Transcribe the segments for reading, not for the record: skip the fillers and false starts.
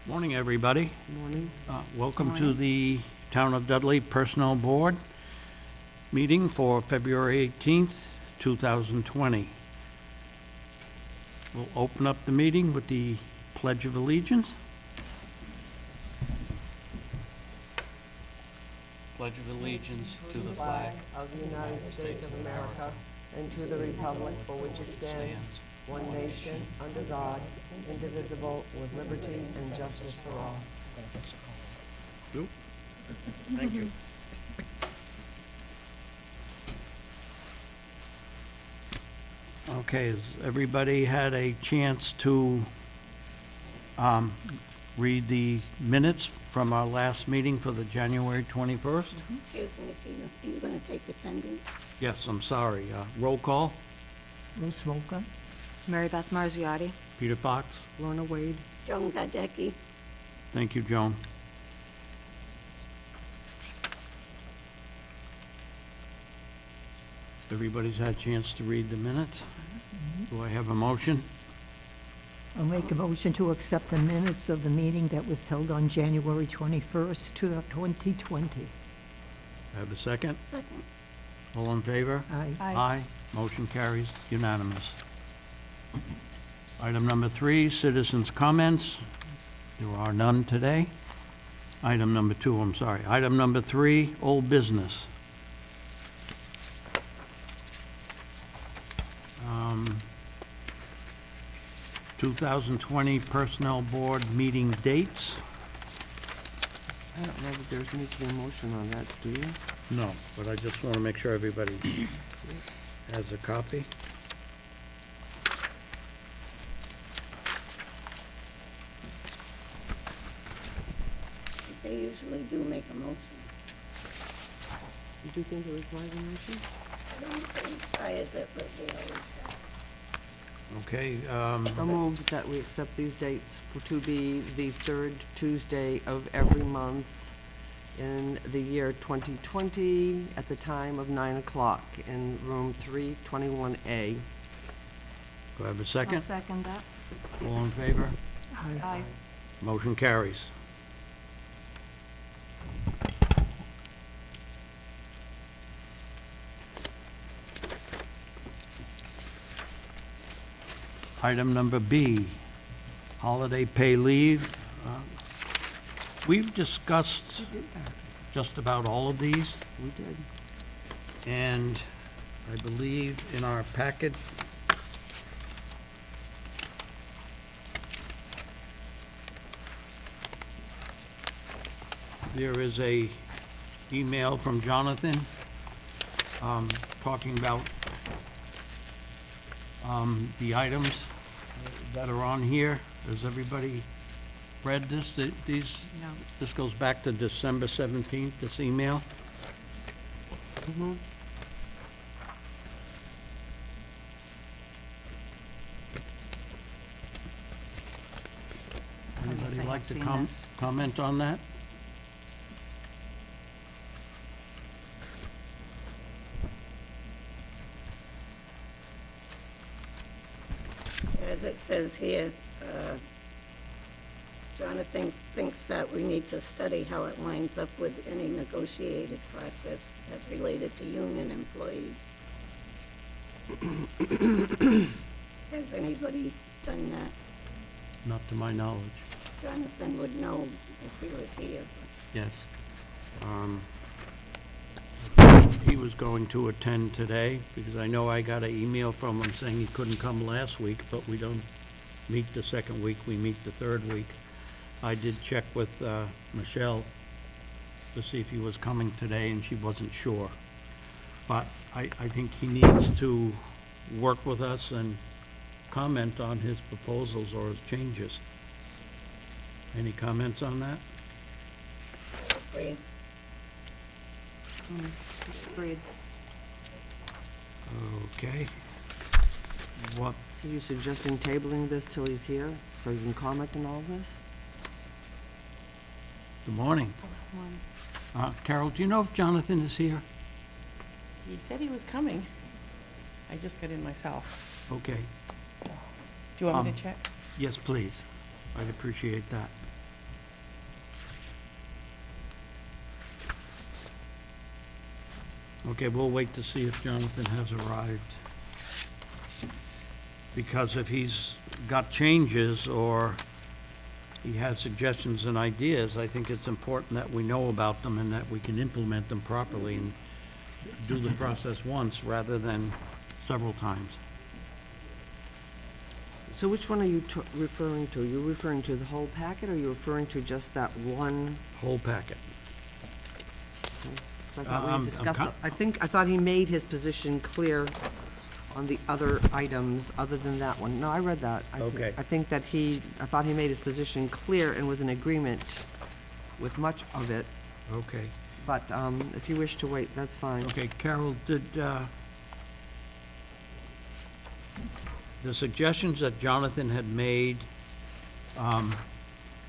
Morning, everybody. Morning. Welcome to the Town of Dudley Personnel Board meeting for February 18th, 2020. We'll open up the meeting with the Pledge of Allegiance. Pledge of Allegiance to the flag of the United States of America and to the republic for which it stands, one nation, under God, indivisible, with liberty and justice for all. Thank you. Okay, has everybody had a chance to read the minutes from our last meeting for the January 21st? Excuse me, Peter, are you going to take attendance? Yes, I'm sorry. Roll call. Rose Smoker. Mary Beth Marziotti. Peter Fox. Lorna Wade. Joan Gadecki. Thank you, Joan. Everybody's had a chance to read the minutes. Do I have a motion? I'll make a motion to accept the minutes of the meeting that was held on January 21st, 2020. I have a second. Second. All in favor? Aye. Aye. Motion carries unanimous. Item number 3, citizens' comments. There are none today. Item number 2, I'm sorry. Item number 3, old business. 2020 Personnel Board meeting dates. I don't know that there needs to be a motion on that, do you? No, but I just want to make sure everybody has a copy. They usually do make a motion. You do think it requires a motion? I don't think I is it, but they always have. Okay, So moved that we accept these dates to be the third Tuesday of every month in the year 2020 at the time of 9 o'clock in room 321A. do I have a I'll second? second that. All in favor? Aye. Motion carries. Item number B, holiday pay leave. We've discussed just about all of these, We did. and I believe in our packet there is a email from Jonathan talking about the items that are on here. Has everybody read this? These, No. this goes back to December 17th, this email. Mm-hmm. Anybody I've like to seen this. comment on that? As it says here, Jonathan thinks that we need to study how it lines up with any negotiated process as related to union employees. Has anybody done that? Not to my knowledge. Jonathan would know if he was here. Yes. He was going to attend today, because I know I got an email from him saying he couldn't come last week, but we don't meet the second week, we meet the third week. I did check with Michelle to see if he was coming today, and she wasn't sure. But I think he needs to work with us and comment on his proposals or his changes. Any comments on that? Agree. Agreed. Okay. What, So you're suggesting tabling this till he's here, so you can comment on all this? good morning. Carol, do you know if Jonathan is here? He said he was coming. I just got in myself, Okay. so. Do you want me to check? Yes, please. I'd appreciate that. Okay, we'll wait to see if Jonathan has arrived. Because if he's got changes or he has suggestions and ideas, I think it's important that we know about them and that we can implement them properly and do the process once rather than several times. So which one are you referring to? You referring to the whole packet, or are you referring to just that one? Whole packet. 'Cause I thought we I'm discussed, co- I thought he made his position clear on the other items, other than that one. No, I read that. Okay. I thought he made his position clear and was in agreement with much of it, Okay. but, if you wish to wait, that's fine. Okay, Carol, did, the suggestions that Jonathan had made,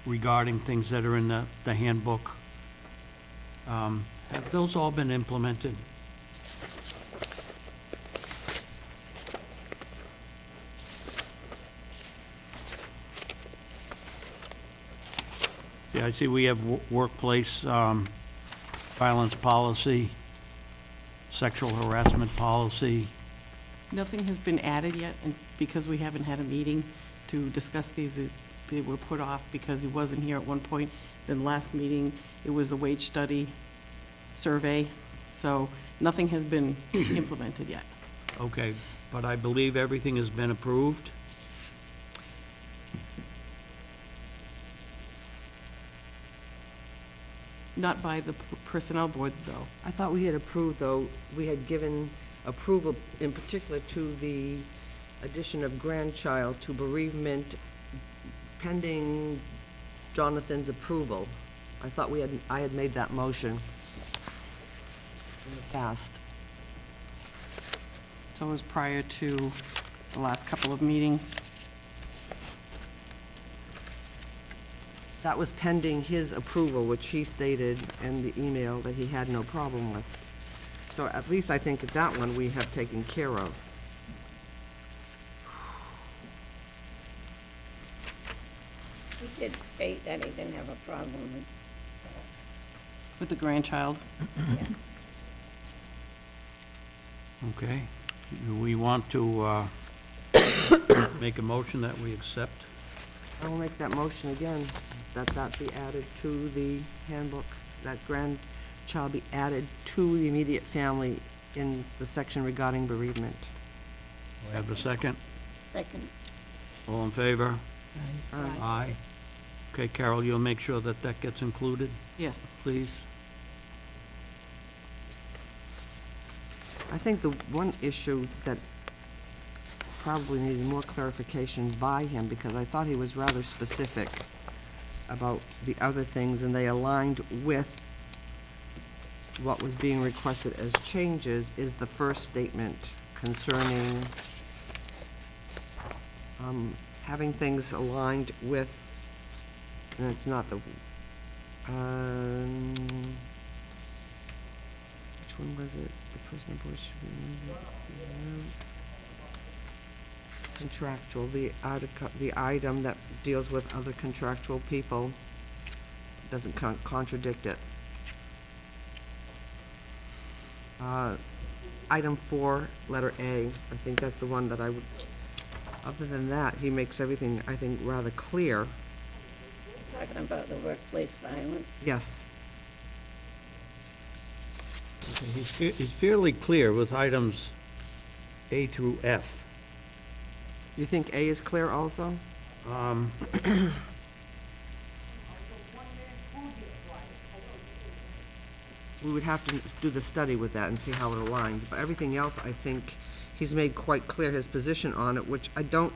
regarding things that are in the handbook, have those all been implemented? See, I see we have workplace, violence policy, sexual harassment policy. Nothing has been added yet, and because we haven't had a meeting to discuss these, they were put off because he wasn't here at one point. Then last meeting, it was a wage study survey, so nothing has been implemented yet. Okay, but I believe everything has been approved? Not by the personnel board, though. I thought we had approved, though, we had given approval in particular to the addition of grandchild to bereavement pending Jonathan's approval. I thought I had made that motion in the past. So it was prior to the last couple of meetings. That was pending his approval, which he stated in the email that he had no problem with. So at least I think that one we have taken care of. He did state that he didn't have a problem With the grandchild. with, yeah. Okay. Do we want to make a motion that we accept? I will make that motion again, that be added to the handbook, that grandchild be added to the immediate family in the section regarding bereavement. Do I have a second? Second, All in favor? Aye. Aye. Okay, Carol, you'll make sure that that gets included, Yes. please? I think the one issue that probably needed more clarification by him, because I thought he was rather specific about the other things, and they aligned with what was being requested as changes, is the first statement concerning having things aligned with, and it's not the, which one was it? The person board should be contractual, the item that deals with other contractual people doesn't contradict it. Item 4, letter A, I think that's the one that I would, other than that, he makes everything, I think, rather clear. talking about the workplace violence. Yes. Okay, he's fairly clear with items A through F. You think A is clear also? We would have to do the study with that and see how it aligns, but everything else, I think, he's made quite clear his position on it, which I don't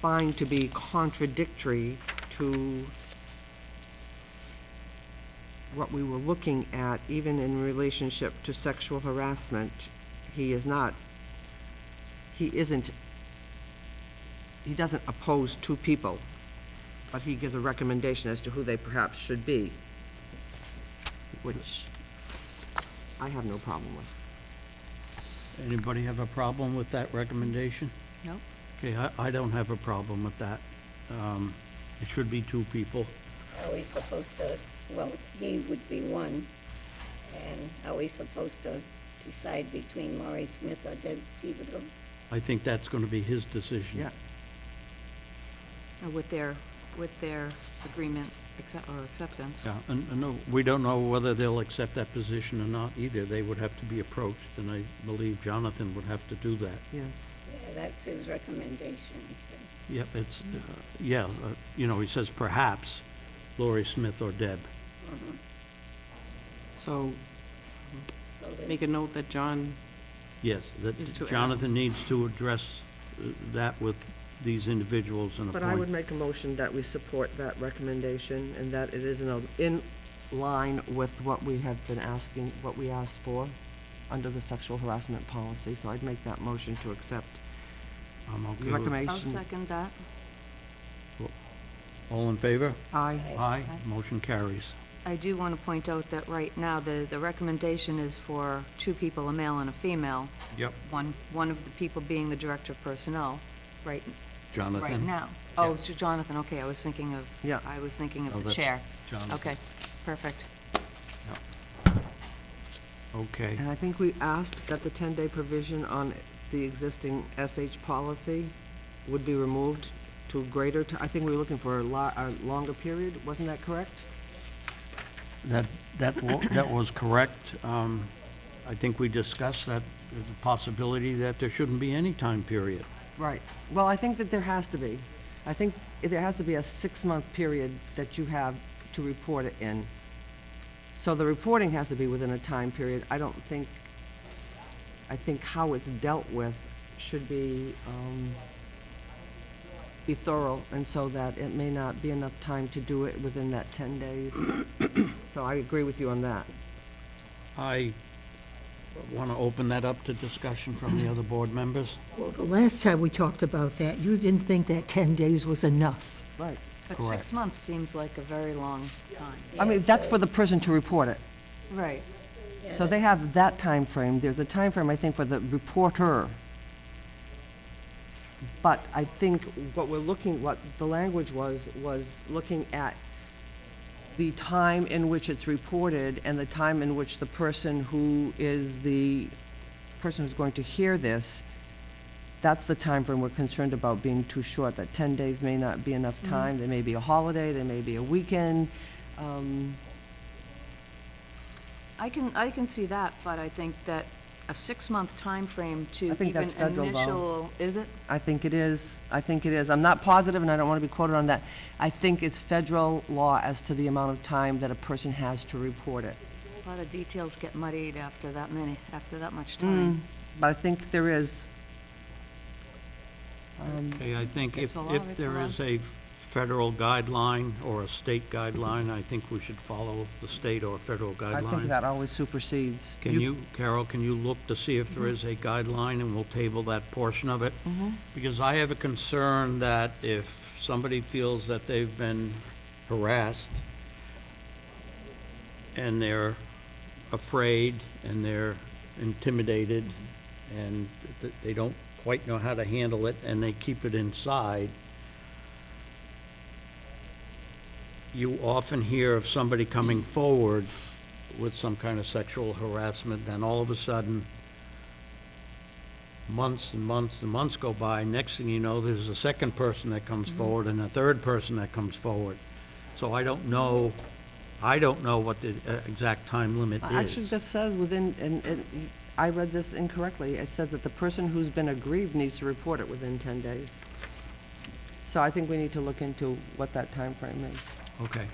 find to be contradictory to what we were looking at, even in relationship to sexual harassment. He doesn't oppose two people, but he gives a recommendation as to who they perhaps should be, which I have no problem with. Anybody have a problem with that recommendation? No. Okay, I don't have a problem with that. It should be two people. Are we supposed to, well, he would be one. And are we supposed to decide between Laurie Smith or Deb Thibodeau? I think that's going to be his decision. Yeah. With their agreement or acceptance. Yeah, and no, we don't know whether they'll accept that position or not either. They would have to be approached, and I believe Jonathan would have to do that. Yes. Yeah, that's his recommendation, so. Yep, it's, you know, he says perhaps Lori Smith or Deb. So, So there's- Make a note that John, Yes, that Is to ask. Jonathan needs to address that with these individuals and but I would appoint. make a motion that we support that recommendation and that it is in line with what we have been asking, what we asked for under the sexual harassment policy. So I'd make that motion to accept I'm the okay with, recommendation. I'll second that. all in favor? Aye. Aye, motion carries. I do want to point out that right now, the recommendation is for 2 people, a male and a female. Yep. One of the people being the director of personnel, right Jonathan? now. Oh, Yes. to Jonathan, okay, I was thinking of Yeah. Oh, the that's chair. Jonathan. Okay, perfect. Okay, And I think we asked that the 10-day provision on the existing SH policy would be removed to greater, I think we were looking for a longer period, wasn't that correct? that was correct. I think we discussed that there's a possibility that there shouldn't be any time period. Right. Well, I think that there has to be. I think there has to be a 6-month period that you have to report it in. So the reporting has to be within a time period. I think how it's dealt with should be thorough, and so that it may not be enough time to do it within that 10 days. So I agree with you on that. I want to open that up to discussion from the other board members. Well, the last time we talked about that, you didn't think that 10 days was enough. Right. But Correct. 6 months seems like a very long time. I mean, that's for the person to report it. Right. Yeah, So they have that time frame. There's a time frame, I think, for the reporter. But I think what the language was looking at the time in which it's reported and the time in which the person who is the person who's going to hear this, that's the time frame we're concerned about being too short, that 10 days may not be enough time. There may be a holiday, there may be a weekend. I can see that, but I think that a 6-month time frame to I think even that's federal law. initial, is it? I think it is. I think it is. I'm not positive, and I don't want to be quoted on that. I think it's federal law as to the amount of time that a person has to report it. A lot of details get muddied after that much time. But I think there is. Okay, I think It's if, a law, if it's a there law. is a federal guideline or a state guideline, I think we should follow the state or federal I think guidelines. that always supersedes. Can you, Carol, can you look to see if there is a guideline, and we'll table that portion of it? Because I have a concern that if somebody feels that they've been harassed and they're afraid and they're intimidated and they don't quite know how to handle it and they keep it inside, you often hear of somebody coming forward with some kind of sexual harassment, then all of a sudden, months and months and months go by. Next thing you know, there's a second person that comes forward and a third person that comes forward. So I don't know what the exact time limit Actually, is. this says within, and I read this incorrectly. It says that the person who's been aggrieved needs to report it within 10 days. So I think we need to look into what that time frame is. Okay.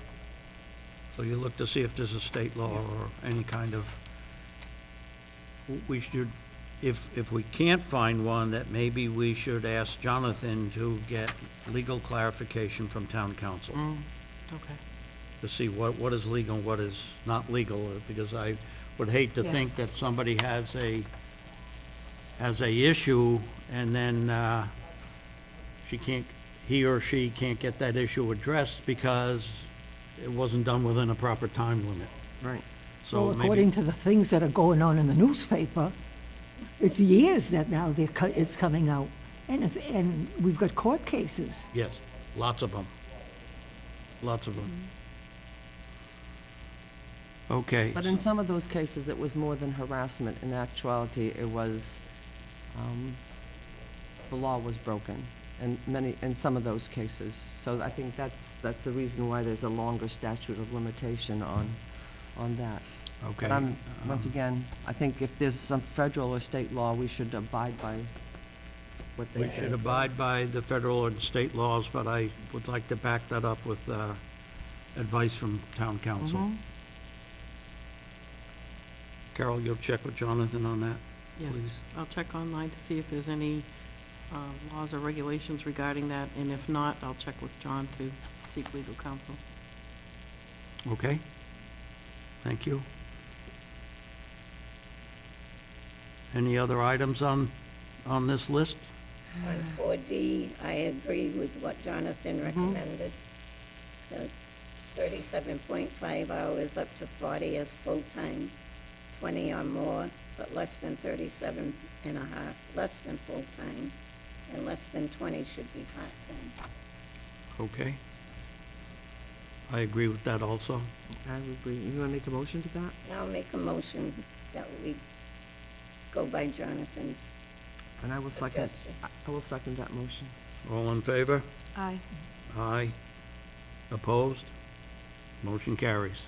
So you look to see if there's a state law Yes. or any kind of, we should, if we can't find one, that maybe we should ask Jonathan to get legal clarification from town council okay. to see what is legal and what is not legal, because I would hate to Yeah. think that somebody has a issue and then he or she can't get that issue addressed because it wasn't done within a proper time limit. Right. So Well, maybe, according to the things that are going on in the newspaper, it's years that now it's coming out. And we've got court cases. yes, lots of them. Lots of them. Okay. But in some of those cases, it was more than harassment. In actuality, it was, the law was broken in some of those cases. So I think that's the reason why there's a longer statute of limitation on that. Okay. But once again, I think if there's some federal or state law, we should abide by what they We say. should abide by the federal and state laws, but I would like to back that up with advice from town council. Mhm. Carol, you'll check with Jonathan on that, Yes, please? I'll check online to see if there's any laws or regulations regarding that, and if not, I'll check with John to seek legal counsel. Okay? Thank you. Any other items on this list? On 4D, I agree with what Jonathan recommended. The 37.5 hours up to 40 as full-time, 20 or more, but less than 37 and a half, less than full-time, and less than 20 should be part-time. Okay. I agree with that also. I would agree. You want to make a motion to that? I'll make a motion that we go by Jonathan's And I will second, suggestion. I will second that motion. All in favor? Aye. Aye. Opposed? Motion carries.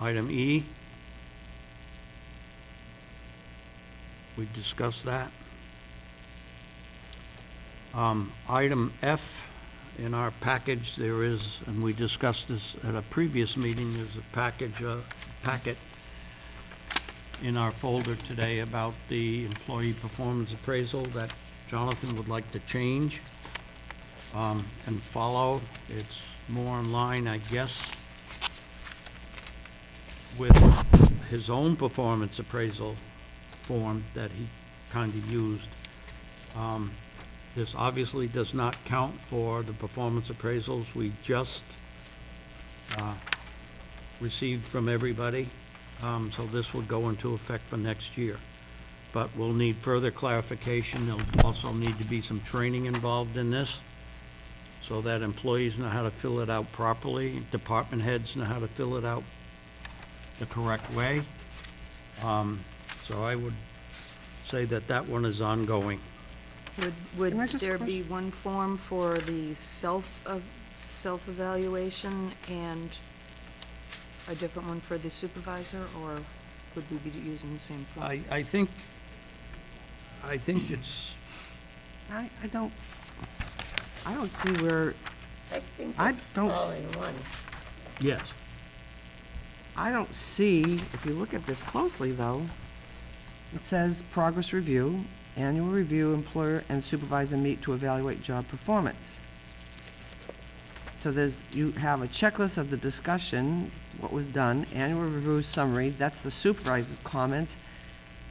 Item E. We discussed that. Item F, in our package, there is, and we discussed this at a previous meeting, there's a packet in our folder today about the employee performance appraisal that Jonathan would like to change and follow. It's more in line, I guess, with his own performance appraisal form that he kind of used. This obviously does not count for the performance appraisals we just received from everybody. So this will go into effect for next year. But we'll need further clarification. There'll also need to be some training involved in this so that employees know how to fill it out properly, department heads know how to fill it out the correct way. So I would say that that one is ongoing. Would Can I just there be one form for the self-evaluation and a different one for the supervisor, or would we be using the same form? I think it's, I don't see where, I think I it's don't all s- in one. yes. I don't see, if you look at this closely though, it says progress review, annual review, employer and supervisor meet to evaluate job performance. So you have a checklist of the discussion, what was done, annual review summary, that's the supervisor's comments.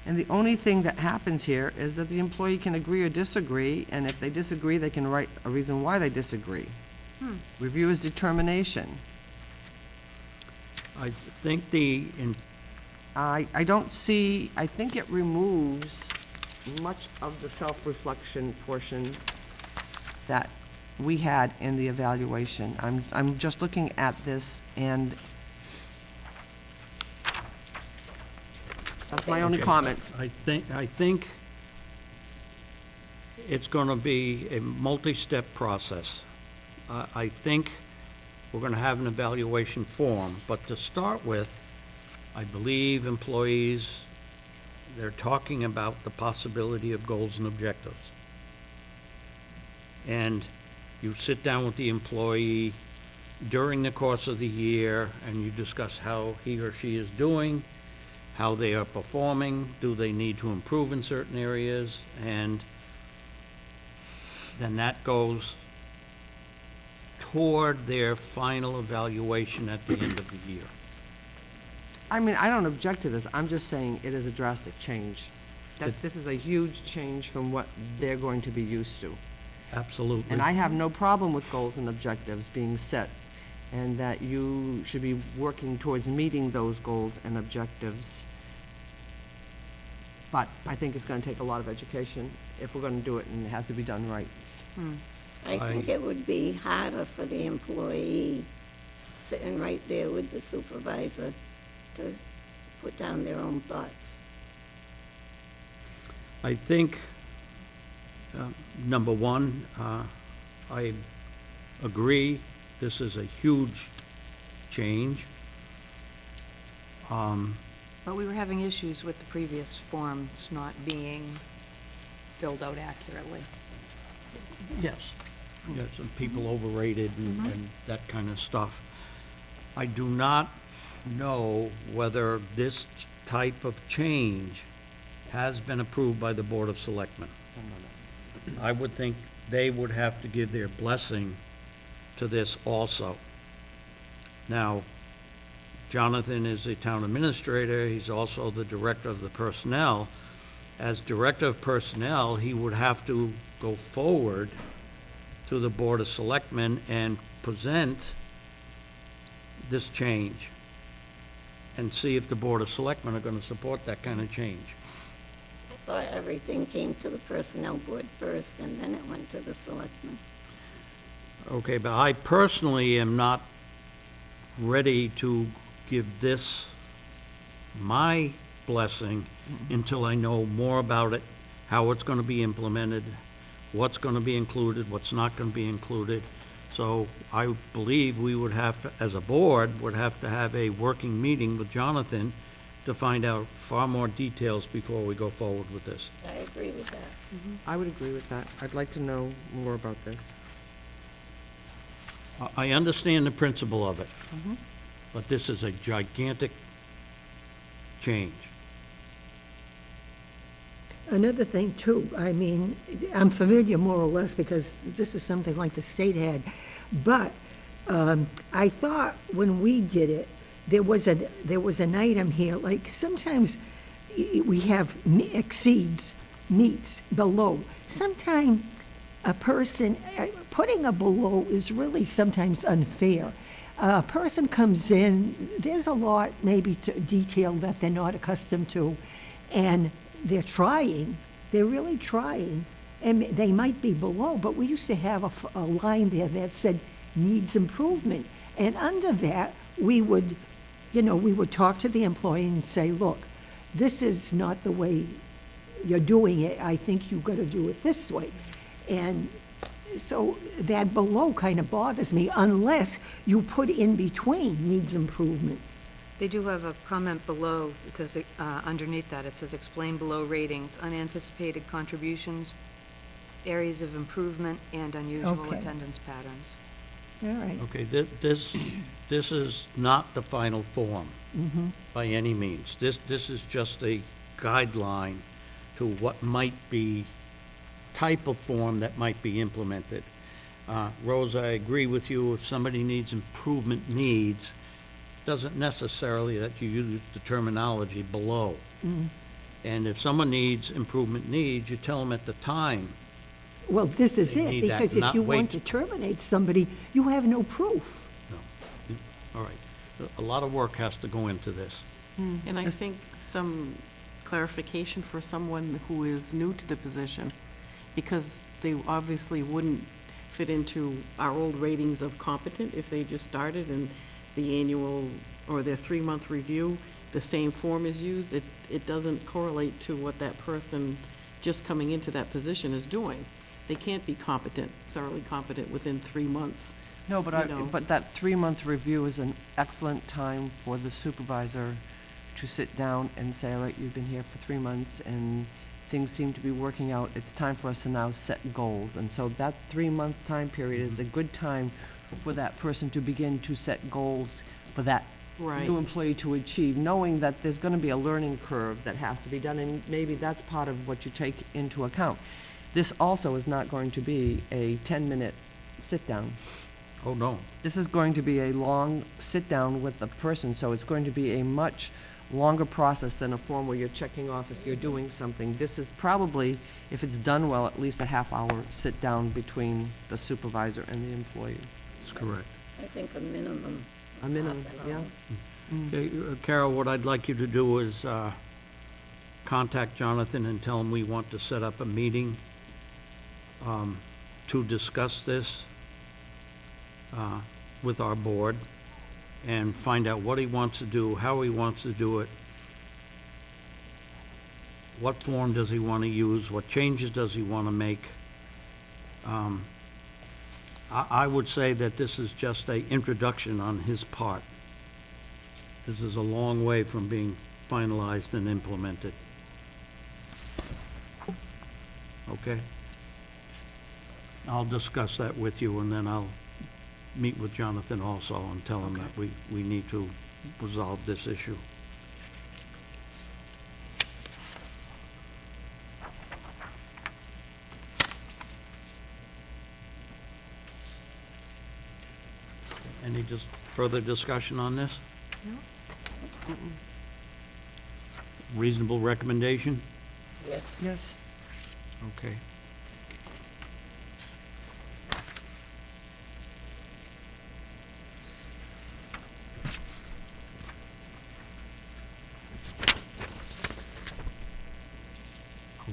And the only thing that happens here is that the employee can agree or disagree, and if they disagree, they can write a reason why they disagree. Review is determination. I think I don't see, I think it removes much of the self-reflection portion that we had in the evaluation. I'm just looking at this, and that's my only Okay. comment. I think it's gonna be a multi-step process. I think we're gonna have an evaluation form, but to start with, I believe employees, they're talking about the possibility of goals and objectives. And you sit down with the employee during the course of the year, and you discuss how he or she is doing, how they are performing, do they need to improve in certain areas, and then that goes toward their final evaluation at the end of the year. I mean, I don't object to this, I'm just saying it is a drastic change. That this is a huge change from what they're going to be used to. Absolutely. And I have no problem with goals and objectives being set, and that you should be working towards meeting those goals and objectives. But I think it's gonna take a lot of education if we're gonna do it, and it has to be done right. I think it would be harder for the employee sitting right there with the supervisor to put down their own thoughts. I think, number one, I agree, this is a huge change. But we were having issues with the previous forms not being filled out accurately. Yes. Yes, and people overrated and that kind of stuff. I do not know whether this type of change has been approved by the Board of Selectmen. I would think they would have to give their blessing to this also. Now, Jonathan is the town administrator, he's also the director of the personnel. As director of personnel, he would have to go forward to the Board of Selectmen and present this change and see if the Board of Selectmen are gonna support that kind of change. I thought everything came to the personnel board first, and then it went to the selectmen. Okay, but I personally am not ready to give this my blessing until I know more about it, how it's gonna be implemented, what's gonna be included, what's not gonna be included. So I believe we would have, as a board, would have to have a working meeting with Jonathan to find out far more details before we go forward with this. I agree with that. I would agree with that. I'd like to know more about this. I understand the principle of it, but this is a gigantic change. Another thing too, I mean, I'm familiar more or less because this is something like the state had, but I thought when we did it, there was an item here, like sometimes we have exceeds, meets below. Sometimes a person, putting a below is really sometimes unfair. A person comes in, there's a lot maybe to detail that they're not accustomed to, and they're trying, they're really trying, and they might be below, but we used to have a line there that said needs improvement. And under that, we would, we would talk to the employee and say, look, this is not the way you're doing it. I think you've got to do it this way. And so that below kind of bothers me unless you put in between needs improvement. They do have a comment below, it says, underneath that, it says, explain below ratings, unanticipated contributions, areas of improvement, and unusual Okay. attendance patterns. All right. Okay, this is not the final form by any means. This is just a guideline to what might be, type of form that might be implemented. Rose, I agree with you, if somebody needs improvement needs, doesn't necessarily that you use the terminology below. And if someone needs improvement needs, you tell them at the time. Well, this is They it, need that, because if not you wait. want to terminate somebody, you have no proof. No. All right. A lot of work has to go into this. And I think some clarification for someone who is new to the position, because they obviously wouldn't fit into our old ratings of competent if they just started and the annual or their 3-month review, the same form is used. It doesn't correlate to what that person just coming into that position is doing. They can't be competent, thoroughly competent within 3 months. No, but You know. but that 3-month review is an excellent time for the supervisor to sit down and say, all right, you've been here for 3 months and things seem to be working out. It's time for us to now set goals. And so that 3-month time period is a good time for that person to begin to set goals for that Right. new employee to achieve, knowing that there's going to be a learning curve that has to be done, and maybe that's part of what you take into account. This also is not going to be a 10-minute sit-down. Oh, no. This is going to be a long sit-down with the person, so it's going to be a much longer process than a form where you're checking off if you're doing something. This is probably, if it's done well, at least a half-hour sit-down between the supervisor and the employee. That's correct. I think a minimum. A minimum, half an yeah. hour. Okay, Carol, what I'd like you to do is contact Jonathan and tell him we want to set up a meeting to discuss this with our board. and find out what he wants to do, how he wants to do it, what form does he want to use, what changes does he want to make. I would say that this is just an introduction on his part. This is a long way from being finalized and implemented. Okay? I'll discuss that with you, and then I'll meet with Jonathan also and tell him that we need to resolve this issue. Any further discussion on this? No. Reasonable recommendation? Yes. Yes. Okay.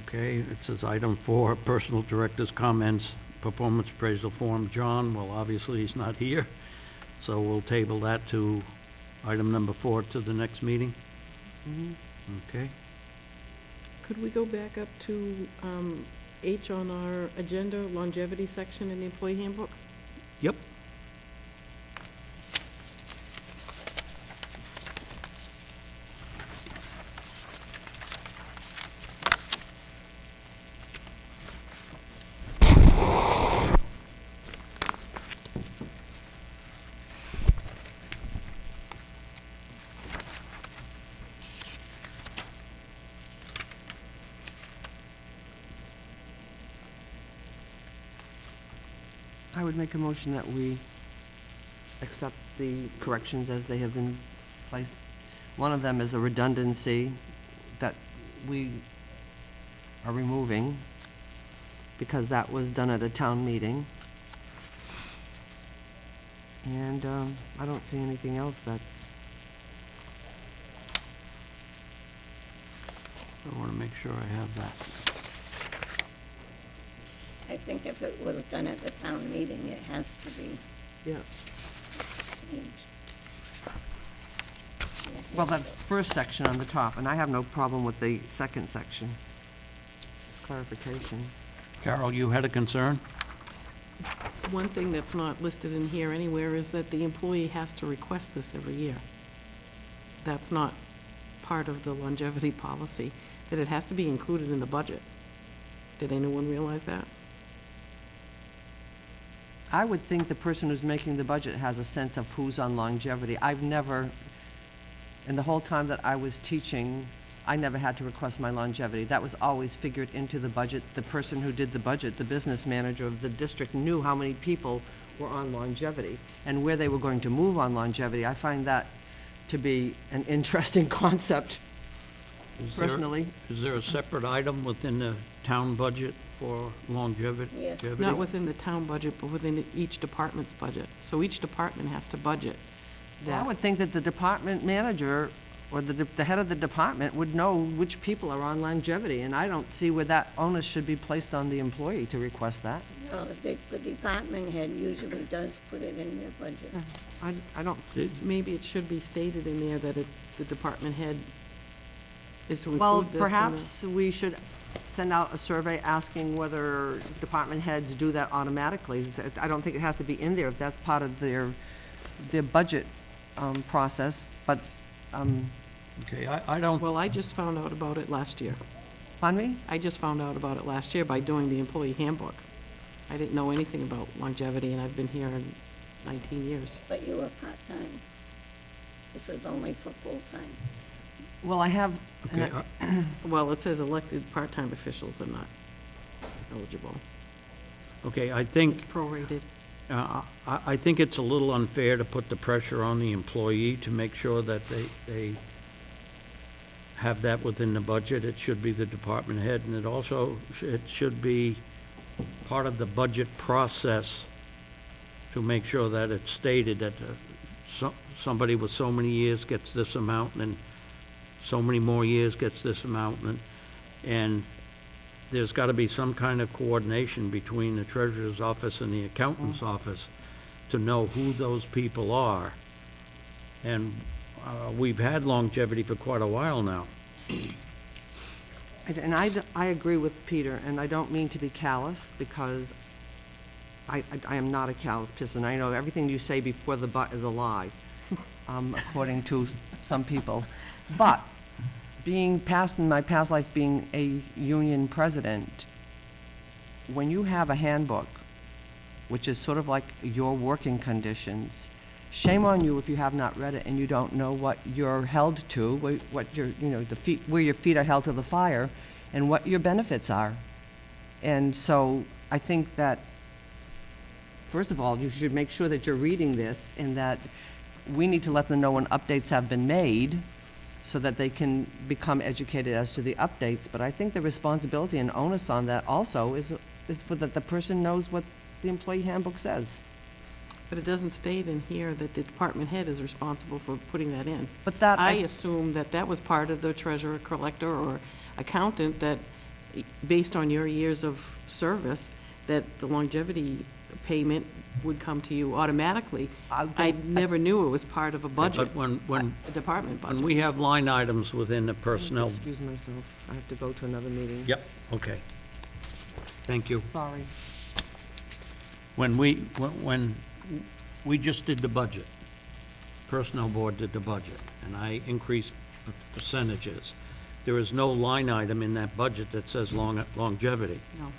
Okay, it says item 4, personal director's comments, performance appraisal form. John, well, obviously he's not here, so we'll table that to item number 4 to the next meeting. Okay. Could we go back up to H on our agenda, longevity section in the employee handbook? Yep. I would make a motion that we accept the corrections as they have been placed. One of them is a redundancy that we are removing because that was done at a town meeting. And I don't see anything else that's, I want to make sure I have that. I think if it was done at the town meeting, it has to be yeah. changed. Well, that first section on the top, and I have no problem with the second section. It's clarification. Carol, you had a concern? One thing that's not listed in here anywhere is that the employee has to request this every year. That's not part of the longevity policy, that it has to be included in the budget. Did anyone realize that? I would think the person who's making the budget has a sense of who's on longevity. I've never, in the whole time that I was teaching, I never had to request my longevity. That was always figured into the budget. The person who did the budget, the business manager of the district, knew how many people were on longevity and where they were going to move on longevity. I find that to be an interesting concept, personally. Is there a separate item within the town budget for longevity? Yes. Not within the town budget, but within each department's budget. So each department has to budget Well, I that. would think that the department manager or the head of the department would know which people are on longevity, and I don't see where that onus should be placed on the employee to request that. No, the department head usually does put it in their budget. I don't, Maybe it should be stated in there that the department head is to well, include this in the... perhaps we should send out a survey asking whether department heads do that automatically. I don't think it has to be in there if that's part of their budget process, but, Okay, I don't, Well, I just found out about it last year. pardon me? I just found out about it last year by doing the employee handbook. I didn't know anything about longevity, and I've been here in 19 years. But you are part-time. This is only for full-time. Well, I have, okay, Well, it says elected part-time officials are not eligible. okay, I think, It's prorated. I think it's a little unfair to put the pressure on the employee to make sure that they have that within the budget. It should be the department head, and it should be part of the budget process to make sure that it's stated that somebody with so many years gets this amount, and so many more years gets this amount, and there's got to be some kind of coordination between the treasurer's office and the accountant's office to know who those people are And we've had longevity for quite a while now. And I agree with Peter, and I don't mean to be callous, because I am not a callous person. I know everything you say before the but is a lie, according to some people. But in my past life being a union president, when you have a handbook, which is sort of like your working conditions, shame on you if you have not read it and you don't know what you're held to, what your, where your feet are held to the fire, and what your benefits are. And so I think that, first of all, you should make sure that you're reading this, and that we need to let them know when updates have been made, so that they can become educated as to the updates. But I think the responsibility and onus on that also is for that the person knows what the employee handbook says. But it doesn't state in here that the department head is responsible for putting that in. But that, I assume that that was part of the treasurer, collector, or accountant, that based on your years of service, that the longevity payment would come to you automatically. I never knew it was part of a budget, But when a department budget. we have line items within the personnel. excuse myself, I have to go to another meeting. Yep, okay. Thank you. Sorry. When we just did the budget, Personnel Board did the budget, and I increased percentages. There is no line item in that budget that says longevity. No.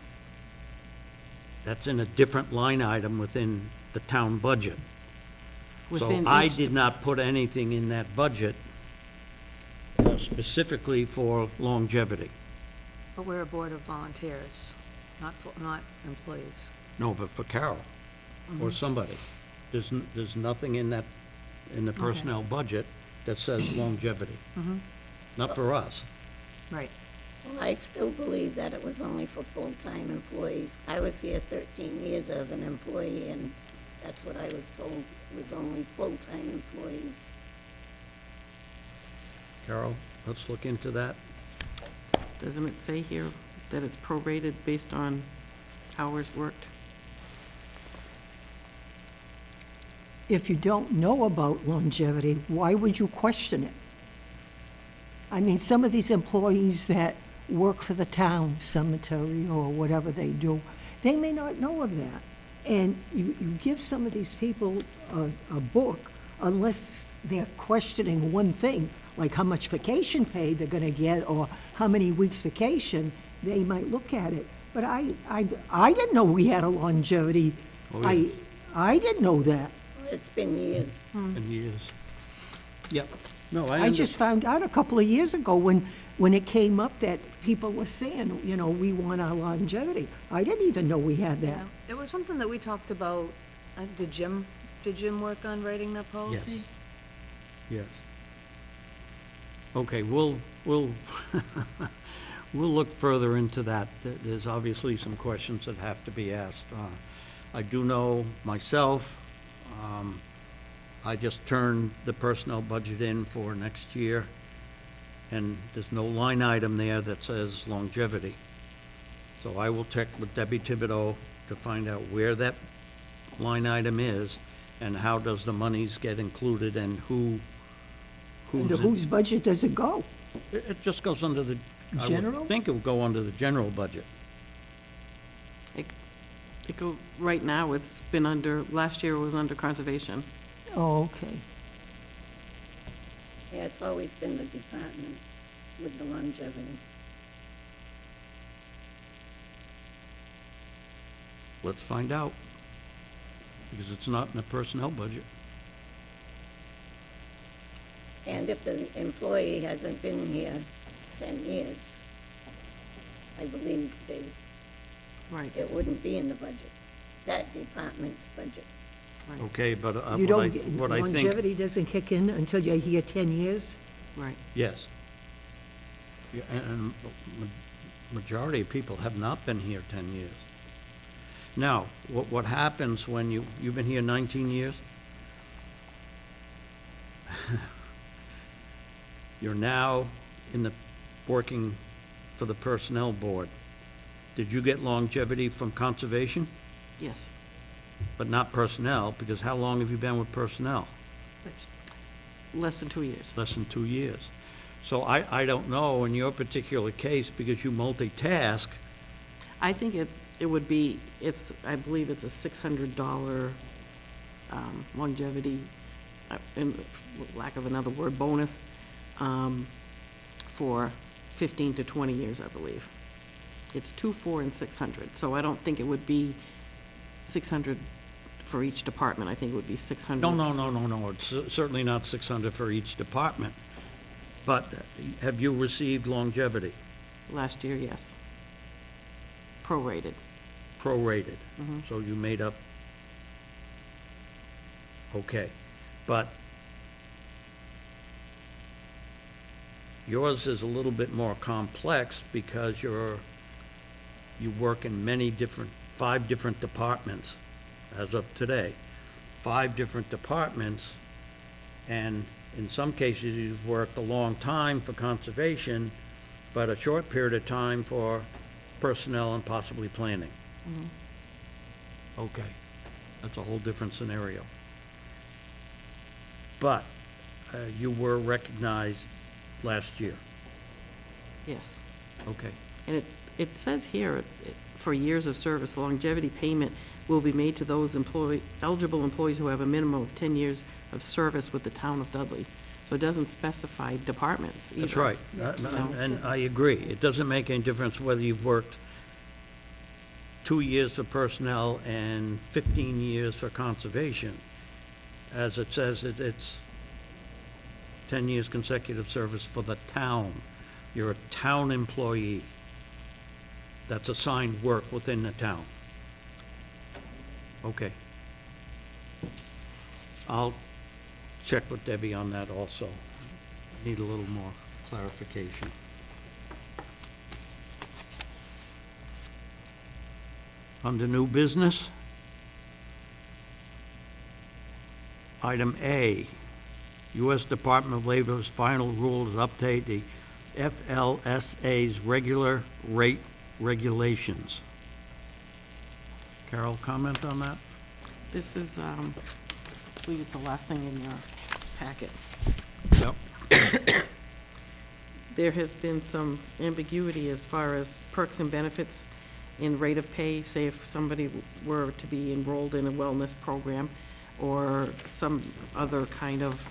That's in a different line item within the town budget. So Within I each did not put anything in that budget specifically for longevity. But we're a board of volunteers, not employees. No, but for Carol or somebody. There's nothing in that, in the personnel budget that says longevity. Not for us. Right. Well, I still believe that it was only for full-time employees. I was here 13 years as an employee, and that's what I was told, was only full-time employees. Carol, let's look into that. Doesn't it say here that it's prorated based on hours worked? If you don't know about longevity, why would you question it? I mean, some of these employees that work for the town cemetery or whatever they do, they may not know of that. And you give some of these people a book, unless they're questioning one thing, like how much vacation pay they're gonna get or how many weeks vacation, they might look at it. But I didn't know we had a longevity. Oh, yes. I didn't know that. It's been years. In years. Yep. No, I just found out a couple of years ago when it came up that people were saying, we want our longevity. I didn't even know we had that. Yeah. It was something that we talked about. Did Jim work on writing that policy? Yes. Okay, we'll we'll look further into that. There's obviously some questions that have to be asked. I do know myself, I just turned the personnel budget in for next year, and there's no line item there that says longevity. So I will check with Debbie Thibodeau to find out where that line item is and how does the monies get included and who's Into whose budget does it go? It just goes under the. I General? would think it would go under the general budget. Right now, it's been under, last year it was under conservation. Oh, okay. Yeah, it's always been the department with the longevity. Let's find out, because it's not in the personnel budget. And if the employee hasn't been here 10 years, I believe Right. it wouldn't be in the budget, that department's budget. Okay, but You don't, what I think, longevity doesn't kick in until you're here 10 years? Right. yes. Yeah, and majority of people have not been here 10 years. Now, what happens when you've been here 19 years? You're now working for the personnel board. Did you get longevity from conservation? Yes. But not personnel, because how long have you been with personnel? Less than 2 years. less than 2 years. So I don't know in your particular case, because you multitask, I think it would be, I believe it's a $600 longevity, in lack of another word, bonus, for 15 to 20 years, I believe. It's 2, 4, and 600, so I don't think it would be 600 for each department. I think it would be 600. no, it's certainly not 600 for each department. But have you received longevity, Last year, yes. Prorated. prorated? So you made up, okay. But yours is a little bit more complex because you work in 5 different departments as of today. 5 different departments, and in some cases, you've worked a long time for conservation, but a short period of time for personnel and possibly planning. Okay, that's a whole different scenario. But you were recognized last year. Yes. Okay, And it says here, for years of service, longevity payment will be made to those eligible employees who have a minimum of 10 years of service with the town of Dudley. So it doesn't specify departments either. that's right. And I agree. It doesn't make any difference whether you've worked 2 years for personnel and 15 years for conservation. As it says, it's 10 years consecutive service for the town. You're a town employee that's assigned work within the town. Okay. I'll check with Debbie on that also. Need a little more clarification. Under new business, item A, U.S. Department of Labor's final rule to update the FLSA's regular rate regulations. Carol, comment on that? This is, I believe it's the last thing in your packet. Yep. There has been some ambiguity as far as perks and benefits in rate of pay. Say if somebody were to be enrolled in a wellness program or some other kind of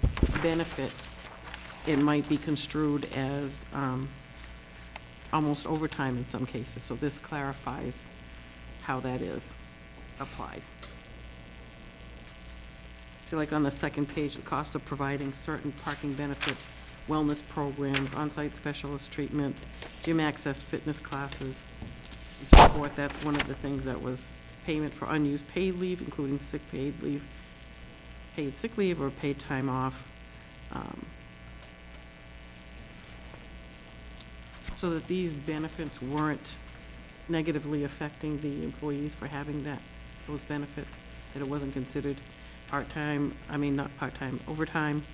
benefit, it might be construed as almost overtime in some cases. So this clarifies how that is applied. So like on the second page, the cost of providing certain parking benefits, wellness programs, on-site specialist treatments, gym access, fitness classes, and so forth. That's one of the things that was payment for unused paid leave, including sick paid leave, paid sick leave, or paid time off. So that these benefits weren't negatively affecting the employees for having those benefits, that it wasn't considered part-time, not part-time, overtime.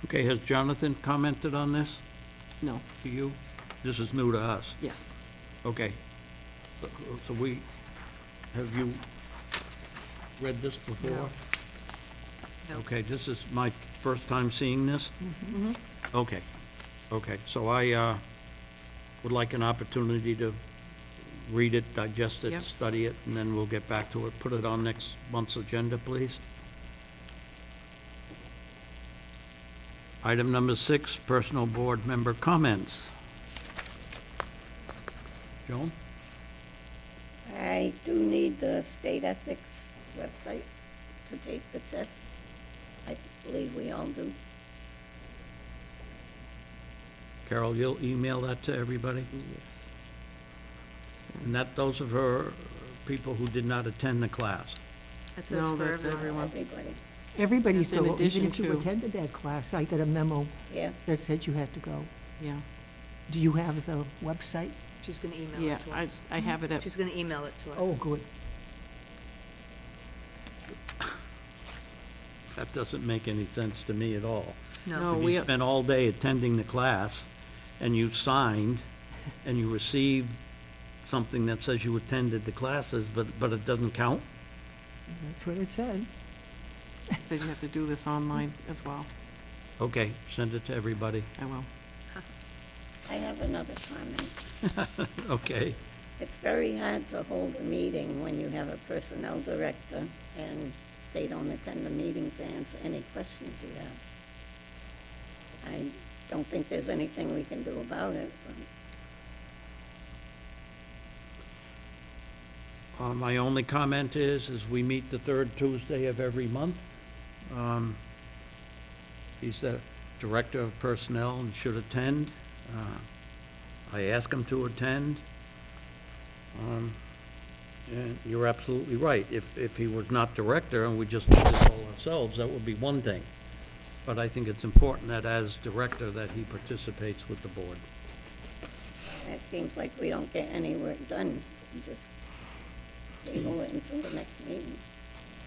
Okay, has Jonathan commented on this No, to you? This is new to us. yes. Okay. So have you read this before? No. No. Okay, this is my first time seeing this? Okay, so I would like an opportunity to read it, digest it, Yep. study it, and then we'll get back to it. Put it on next month's agenda, please. Item number 6, personal board member comments. Joan? I do need the state ethics website to take the test. I believe we all do. Carol, you'll email that to everybody? Yes. And those are for people who did not attend the class. It says No, for that's everyone. everyone. Everybody, Everybody's In going, even addition if you to- attended that class, I got a memo yeah. that said you had to go. Yeah, Do you have the website? She's gonna email yeah, it to us. I have it at, She's gonna email it to us. Oh, good. That doesn't make any sense to me at all. No. If we- you spent all day attending the class, and you signed, and you received something that says you attended the classes, but it doesn't count? That's what it said. Said you have to do this online as well. Okay, send it to everybody. I will. I have another comment. Okay. It's very hard to hold a meeting when you have a personnel director and they don't attend the meeting to answer any questions you have. I don't think there's anything we can do about it, but My only comment is we meet the third Tuesday of every month. He's the Director of Personnel and should attend. I ask him to attend. And you're absolutely right. If he were not director and we just did this all ourselves, that would be one thing. But I think it's important that as director that he participates with the board. it seems like we don't get any work done. We just table it until the next meeting.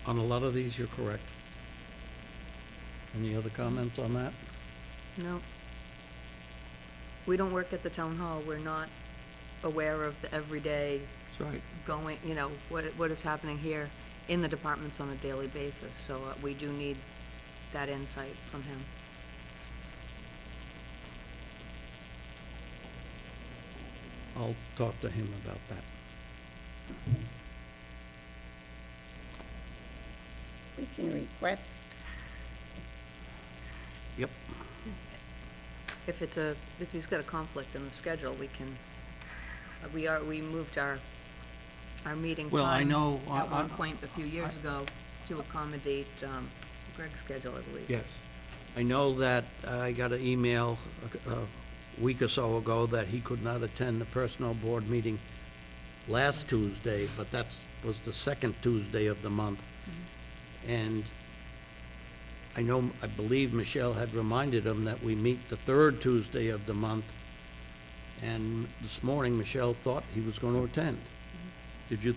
On a lot of these, you're correct. Any other comments on that? No. We don't work at the town hall. We're not aware of the everyday That's right. going, what is happening here in the departments on a daily basis. So we do need that insight from him. I'll talk to him about that. We can request, Yep. If he's got a conflict in the schedule, we can, we moved our meeting time. Well, I know, At one point a few years ago to accommodate Greg's schedule, I believe. Yes. I know that I got an email a week or so ago that he could not attend the personnel board meeting last Tuesday, but that was the second Tuesday of the month. And I believe Michelle had reminded him that we meet the third Tuesday of the month. And this morning, Michelle thought he was going to attend. Did he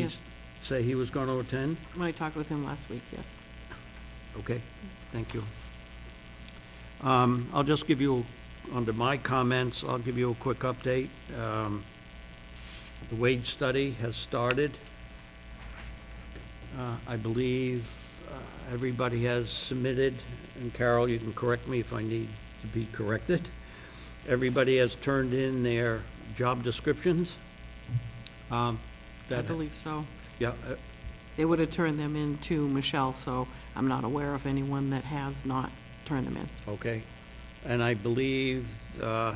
Yes. say he was going to attend? When I talked with him last week, yes. Okay, thank you. I'll just give you, under my comments, I'll give you a quick update. The wage study has started. I believe everybody has submitted, and Carol, you can correct me if I need to be corrected. Everybody has turned in their job descriptions. I believe so. Yeah, They would have turned them in to Michelle, so I'm not aware of anyone that has not turned them in. okay. And I believe the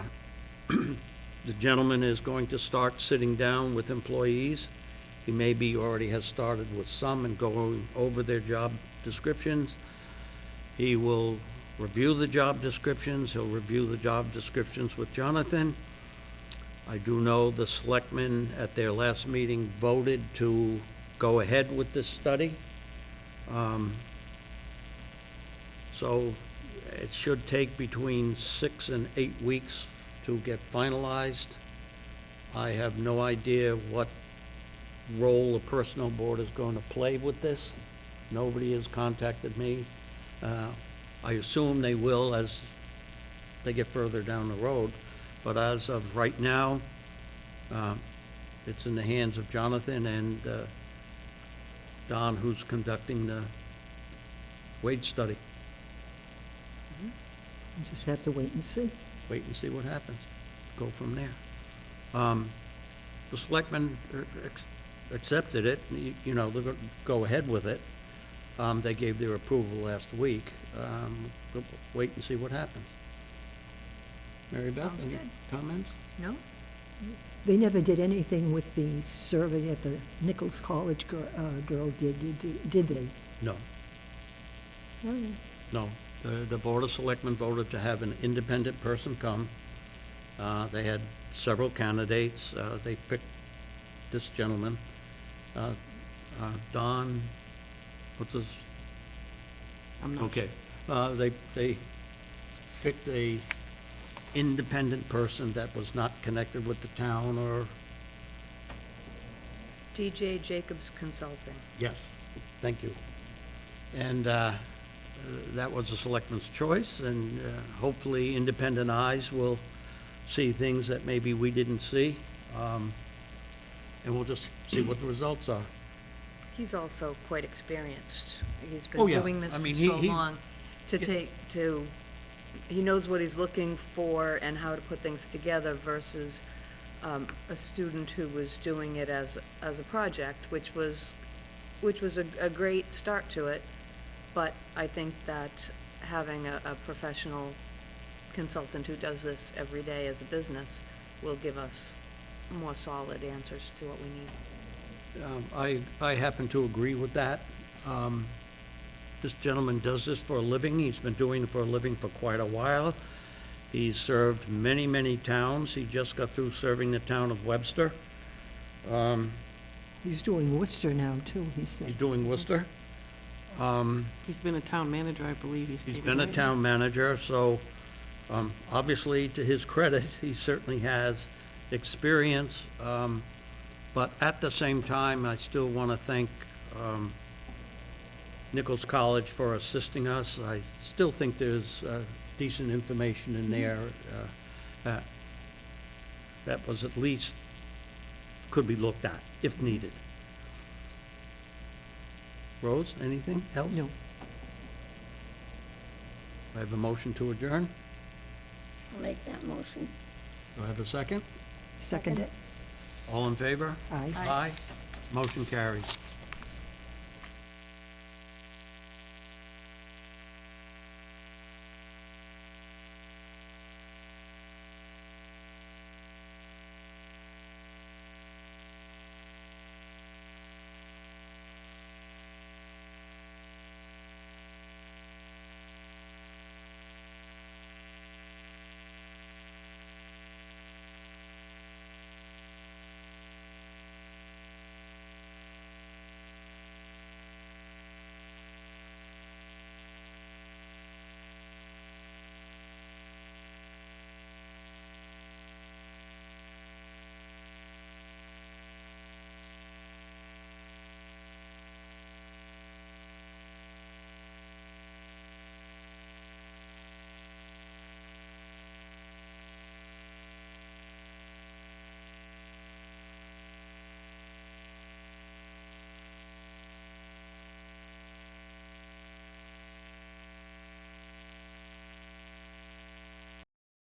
gentleman is going to start sitting down with employees. He maybe already has started with some and going over their job descriptions. He will review the job descriptions. He'll review the job descriptions with Jonathan. I do know the selectmen at their last meeting voted to go ahead with this study. So it should take between 6 and 8 weeks to get finalized. I have no idea what role the personnel board is going to play with this. Nobody has contacted me. I assume they will as they get further down the road, but as of right now, it's in the hands of Jonathan and Don, who's conducting the wage study. You just have to wait and see. Wait and see what happens. Go from there. The selectmen accepted it, they're going to go ahead with it. They gave their approval last week. We'll wait and see what happens. Mary Beth, Sounds any good. comments? No? They never did anything with the survey that the Nichols College girl did they? No, Oh, no. The Board of Selectmen voted to have an independent person come. They had several candidates. They picked this gentleman, Don, what's his? I'm not Okay. They picked a independent person that was not connected with the town or, DJ Jacobs Consulting. yes, thank you. And that was the selectman's choice, and hopefully independent eyes will see things that maybe we didn't see. And we'll just see what the results are. He's also quite experienced. He's Oh, been yeah. doing this I for mean, so he- long he knows what he's looking for and how to put things together versus a student who was doing it as a project, which was a great start to it. But I think that having a professional consultant who does this every day as a business will give us more solid answers to what we need. I happen to agree with that. This gentleman does this for a living. He's been doing it for a living for quite a while. He's served many, many towns. He just got through serving the town of Webster. He's doing Worcester now, too, he said. He's doing Worcester. He's been a town manager, I believe, he He's stated, been a right? town manager, so obviously, to his credit, he certainly has experience. But at the same time, I still want to thank Nichols College for assisting us. I still think there's decent information in there that was at least, could be looked at if needed. Rose, anything else? No. I have a motion to adjourn. I'll make that motion. Do I have a second? Second it? All in favor? Aye. Aye. Motion carries.